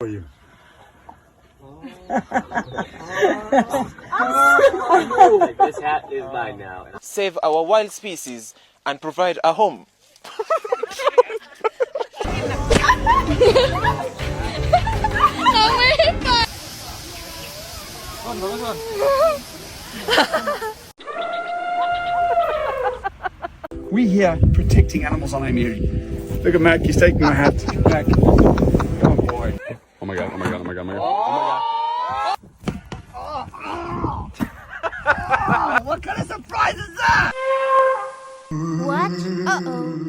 you. This hat is mine now. Save our wild species and provide a home. We here protecting animals on Aimeri. Look at Mac, he's taking my hat. Mac. Oh boy. Oh my god, oh my god, oh my god, oh my god. Oh my god. What kind of surprise is that? What? Uh-oh.